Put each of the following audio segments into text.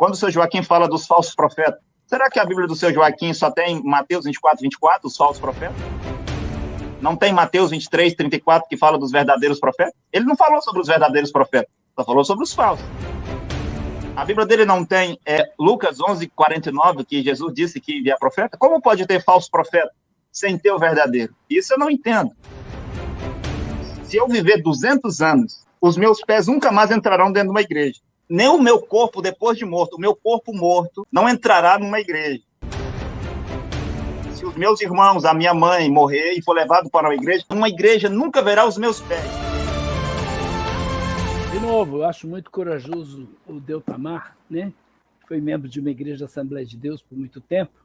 quando o seu Joaquim fala dos falsos profetas, será que a Bíblia do seu Joaquim só tem Mateus 24, 24, os falsos profetas? Não tem Mateus 23, 34, que fala dos verdadeiros profetas? Ele não falou sobre os verdadeiros profetas, só falou sobre os falsos. A Bíblia dele não tem Lucas 11, 49, que Jesus disse que é profeta? Como pode ter falso profeta sem ter o verdadeiro? Isso eu não entendo. Se eu viver 200 anos, os meus pés nunca mais entrarão dentro de uma igreja. Nem o meu corpo, depois de morto, o meu corpo morto, não entrará numa igreja. Se os meus irmãos, a minha mãe, morrer e for levado para uma igreja nunca verá os meus pés. De novo, eu acho muito corajoso o Deltamar, né? Foi membro de uma igreja da Assembleia de Deus por muito tempo,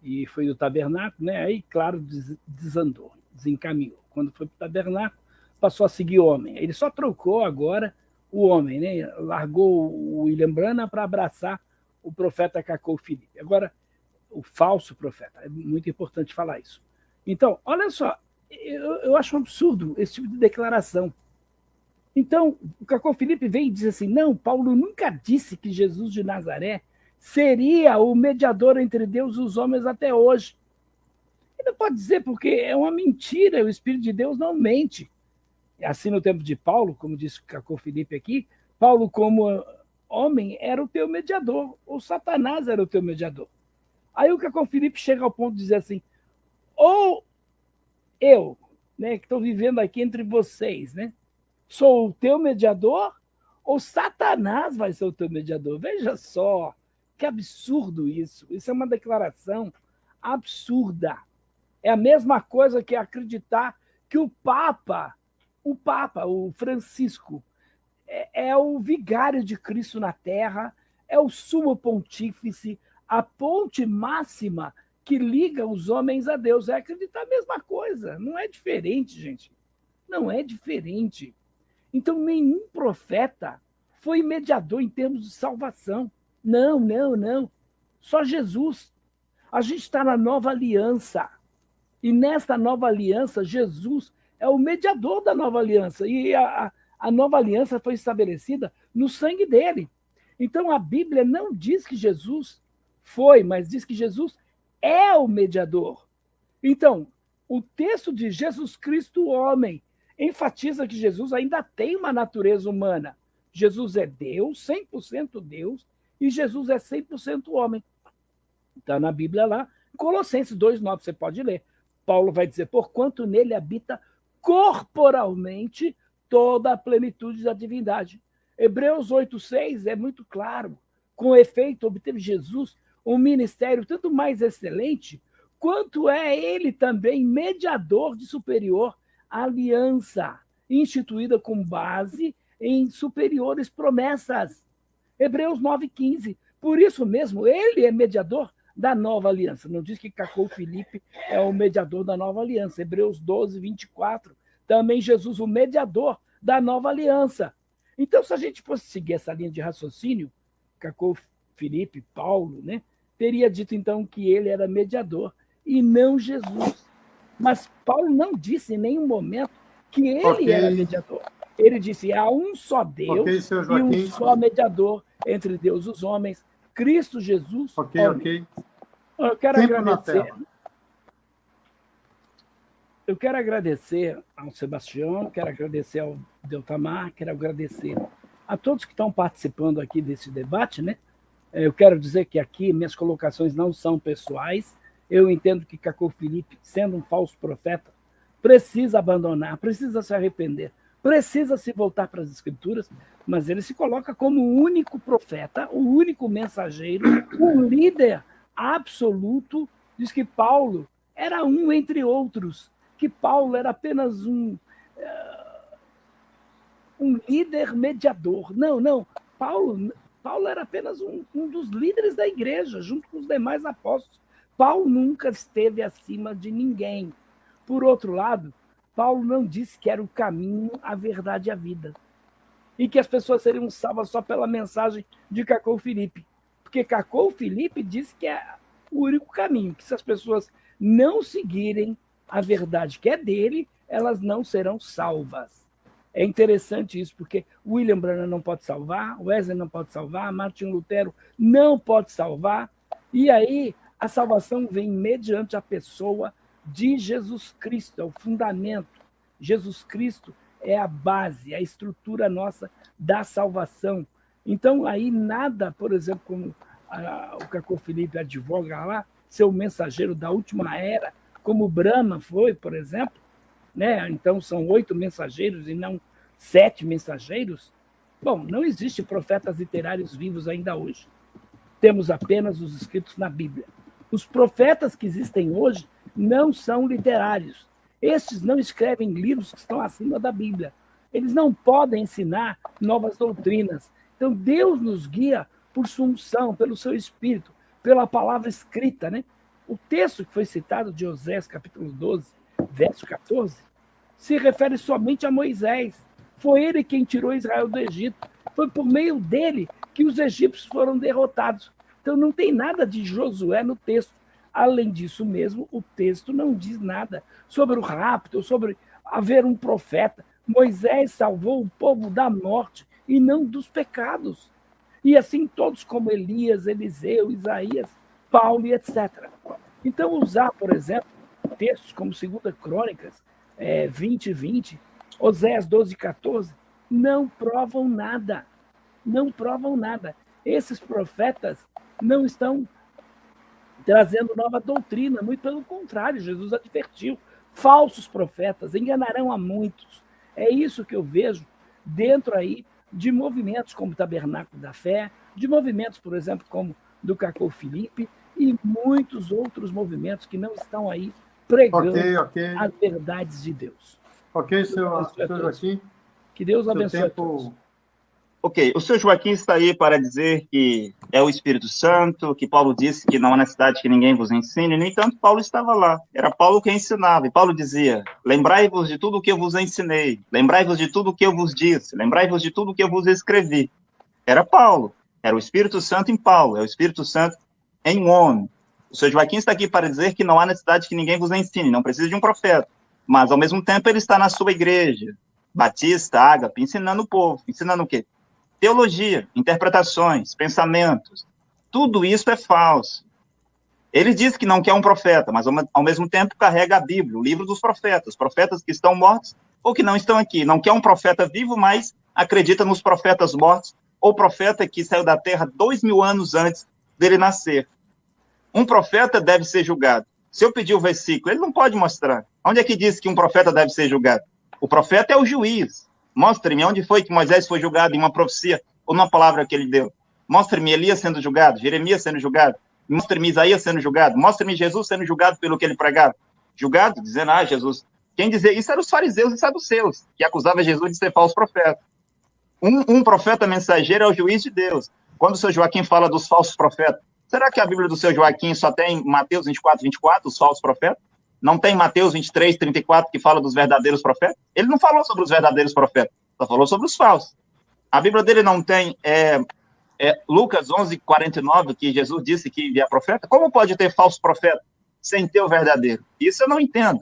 e foi do tabernáculo, né? Aí, claro, desandou, desencaminhou. Quando foi para o tabernáculo, passou a seguir o homem. Ele só trocou agora o homem, né? Largou o William Branham para abraçar o profeta Cacau Filipe. Agora, o falso profeta, é muito importante falar isso. Então, olha só, eu acho um absurdo esse tipo de declaração. Então, o Cacau Filipe vem e diz assim, não, Paulo nunca disse que Jesus de Nazaré seria o mediador entre Deus e os homens até hoje. Ele não pode dizer, porque é uma mentira, o Espírito de Deus não mente. Assim, no tempo de Paulo, como disse o Cacau Filipe aqui, Paulo, como homem, era o teu mediador, ou Satanás era o teu mediador. Aí o Cacau Filipe chega ao ponto de dizer assim, ou eu, né, que estou vivendo aqui entre vocês, né, sou o teu mediador, ou Satanás vai ser o teu mediador. Veja só, que absurdo isso. Isso é uma declaração absurda. É a mesma coisa que acreditar que o Papa, o Francisco, é o vigário de Cristo na Terra, é o sumo pontífice, a ponte máxima que liga os homens a Deus. É acreditar a mesma coisa. Não é diferente, gente. Não é diferente. Então, nenhum profeta foi mediador em termos de salvação. Não, não, não. Só Jesus. A gente está na nova aliança. E nesta nova aliança, Jesus é o mediador da nova aliança. E a nova aliança foi estabelecida no sangue dele. Então, a Bíblia não diz que Jesus foi, mas diz que Jesus é o mediador. Então, o texto de Jesus Cristo, homem, enfatiza que Jesus ainda tem uma natureza humana. Jesus é Deus, 100% Deus, e Jesus é 100% homem. Está na Bíblia lá, Colossenses 2,9, você pode ler. Paulo vai dizer, porquanto nele habita corporalmente toda a plenitude da divindade. Hebreus 8,6 é muito claro. Com efeito, obteve Jesus um ministério tanto mais excelente, quanto é ele também mediador de superior aliança, instituída com base em superiores promessas. Hebreus 9,15. Por isso mesmo, ele é mediador da nova aliança. Não diz que Cacau Filipe é o mediador da nova aliança. Hebreus 12:24. Também Jesus, o mediador da nova aliança. Então, se a gente fosse seguir essa linha de raciocínio, Cacau Filipe, Paulo, né, teria dito então que ele era mediador e não Jesus. Mas Paulo não disse em nenhum momento que ele era mediador. Ele disse, há um só Deus e um só mediador entre Deus e os homens, Cristo Jesus. Ok. Eu quero agradecer. Eu quero agradecer ao Sebastião, quero agradecer ao Deltamar, quero agradecer a todos que estão participando aqui desse debate, né? Eu quero dizer que aqui minhas colocações não são pessoais. Eu entendo que Cacau Filipe, sendo um falso profeta, precisa abandonar, precisa se arrepender, precisa se voltar para as Escrituras, mas ele se coloca como o único profeta, o único mensageiro, o líder absoluto. Diz que Paulo era um entre outros, que Paulo era apenas um líder mediador. Não. Paulo era apenas um dos líderes da igreja, junto com os demais apóstolos. Paulo nunca esteve acima de ninguém. Por outro lado, Paulo não disse que era o caminho, a verdade e a vida. E que as pessoas seriam salvas só pela mensagem de Cacau Filipe. Porque Cacau Filipe disse que é o único caminho, que se as pessoas não seguirem a verdade que é dele, elas não serão salvas. É interessante isso, porque William Branham não pode salvar, Wesley não pode salvar, Martin Lutero não pode salvar, e aí a salvação vem mediante a pessoa de Jesus Cristo, é o fundamento. Jesus Cristo é a base, a estrutura nossa da salvação. Então, aí nada, por exemplo, como o Cacô Felipe advoga lá, ser o mensageiro da última era, como Brahma foi, por exemplo, né? Então são 8 mensageiros e não 7 mensageiros. Bom, não existe profetas literários vivos ainda hoje. Temos apenas os escritos na Bíblia. Os profetas que existem hoje não são literários. Estes não escrevem livros que estão acima da Bíblia. Eles não podem ensinar novas doutrinas. Então, Deus nos guia por sua unção, pelo seu Espírito, pela palavra escrita, né? O texto que foi citado de Osés, capítulo 12, verso 14, se refere somente a Moisés. Foi ele quem tirou Israel do Egito. Foi por meio dele que os egípcios foram derrotados. Então, não tem nada de Josué no texto. Além disso mesmo, o texto não diz nada sobre o rapto, sobre haver um profeta. Moisés salvou o povo da morte e não dos pecados. E assim todos como Elias, Eliseu, Isaías, Paulo e etc. Então, usar, por exemplo, textos como 2 Crônicas 20, 20, Osés 12, 14, não provam nada. Não provam nada. Esses profetas não estão trazendo nova doutrina, muito pelo contrário, Jesus advertiu, falsos profetas enganarão a muitos. É isso que eu vejo dentro aí de movimentos como o Tabernáculo da Fé, de movimentos, por exemplo, como do Cacô Felipe e muitos outros movimentos que não estão aí pregando as verdades de Deus. Ok, senhor Joaquim. Que Deus abençoe a todos. Ok, o senhor Joaquim está aí para dizer que é o Espírito Santo, que Paulo disse que não há necessidade que ninguém vos ensine. No entanto, Paulo estava lá. Era Paulo quem ensinava. E Paulo dizia, lembrai-vos de tudo o que eu vos ensinei. Lembrai-vos de tudo o que eu vos disse. Lembrai-vos de tudo o que eu vos escrevi. Era Paulo. Era o Espírito Santo em Paulo. É o Espírito Santo em um homem. O senhor Joaquim está aqui para dizer que não há necessidade que ninguém vos ensine. Não precisa de um profeta. Mas, ao mesmo tempo, ele está na sua igreja, Batista, Ágape, ensinando o povo. Ensinando o quê? Teologia, interpretações, pensamentos, tudo isso é falso. Ele diz que não quer um profeta, mas ao mesmo tempo carrega a Bíblia, o livro dos profetas, profetas que estão mortos ou que não estão aqui. Não quer um profeta vivo, mas acredita nos profetas mortos, ou profeta que saiu da terra 2000 anos antes dele nascer. Um profeta deve ser julgado. Se eu pedir o versículo, ele não pode mostrar. Onde é que diz que um profeta deve ser julgado? O profeta é o juiz. Mostre-me onde foi que Moisés foi julgado em uma profecia ou numa palavra que ele deu. Mostre-me Elias sendo julgado, Jeremias sendo julgado. Mostre-me Isaías sendo julgado. Mostre-me Jesus sendo julgado pelo que ele pregava. Julgado, dizendo, Jesus. Quem dizia isso eram os fariseus e saduceus, que acusavam Jesus de ser falso profeta. Um profeta mensageiro é o juiz de Deus. Quando o seu Joaquim fala dos falsos profetas, será que a Bíblia do seu Joaquim só tem Mateus 24, 24, os falsos profetas? Não tem Mateus 23, 34, que fala dos verdadeiros profetas? Ele não falou sobre os verdadeiros profetas, só falou sobre os falsos. A Bíblia dele não tem Lucas 11, 49, que Jesus disse que é profeta? Como pode ter falso profeta sem ter o verdadeiro? Isso eu não entendo.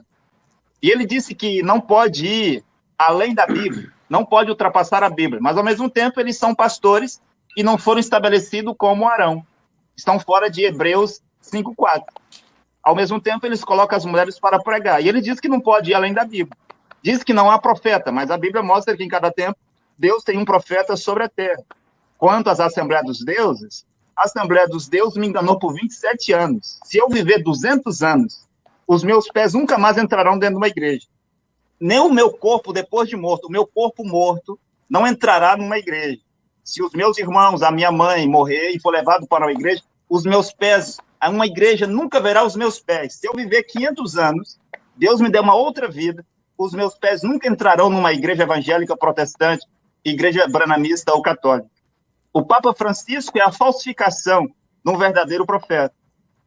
E ele disse que não pode ir além da Bíblia, não pode ultrapassar a Bíblia, mas ao mesmo tempo eles são pastores e não foram estabelecidos como Arão. Estão fora de Hebreus 5:4. Ao mesmo tempo, eles colocam as mulheres para pregar. E ele diz que não pode ir além da Bíblia. Diz que não há profeta, mas a Bíblia mostra que em cada tempo Deus tem um profeta sobre a terra. Quanto às Assembleias dos Deuses, a Assembleia dos Deuses me enganou por 27 anos. Se eu viver 200 anos, os meus pés nunca mais entrarão dentro de uma igreja. Nem o meu corpo, depois de morto, o meu corpo morto, não entrará numa igreja. Se os meus irmãos, a minha mãe morrer e for levado para uma igreja, os meus pés, uma igreja nunca verá os meus pés. Se eu viver 500 anos, Deus me deu uma outra vida, os meus pés nunca entrarão numa igreja evangélica protestante, igreja branamista ou católica. O Papa Francisco é a falsificação de um verdadeiro profeta.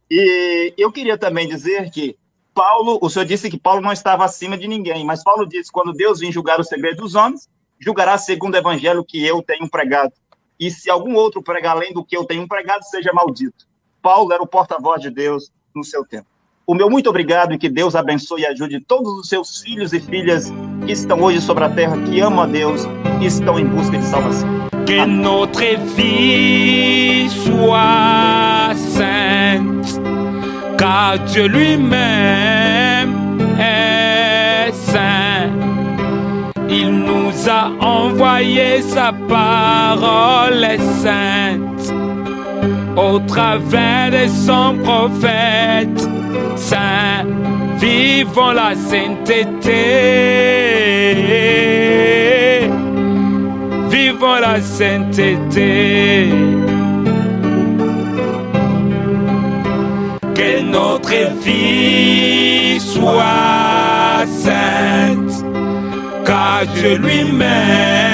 E eu queria também dizer que Paulo, o senhor disse que Paulo não estava acima de ninguém, mas Paulo disse, quando Deus vir julgar o segredo dos homens, julgará segundo o evangelho que eu tenho pregado. E se algum outro pregar além do que eu tenho pregado, seja maldito. Paulo era o porta-voz de Deus no seu tempo. O meu muito obrigado e que Deus abençoe e ajude todos os seus filhos e filhas que estão hoje sobre a terra, que amam a Deus e estão em busca de salvação. Que notre vie soit sainte, car Dieu lui-même est saint. Il nous a envoyé sa parole est sainte, au travers de son prophète saint. Vivons la sainteté, vivons la sainteté. Que notre vie soit sainte, car Dieu lui-même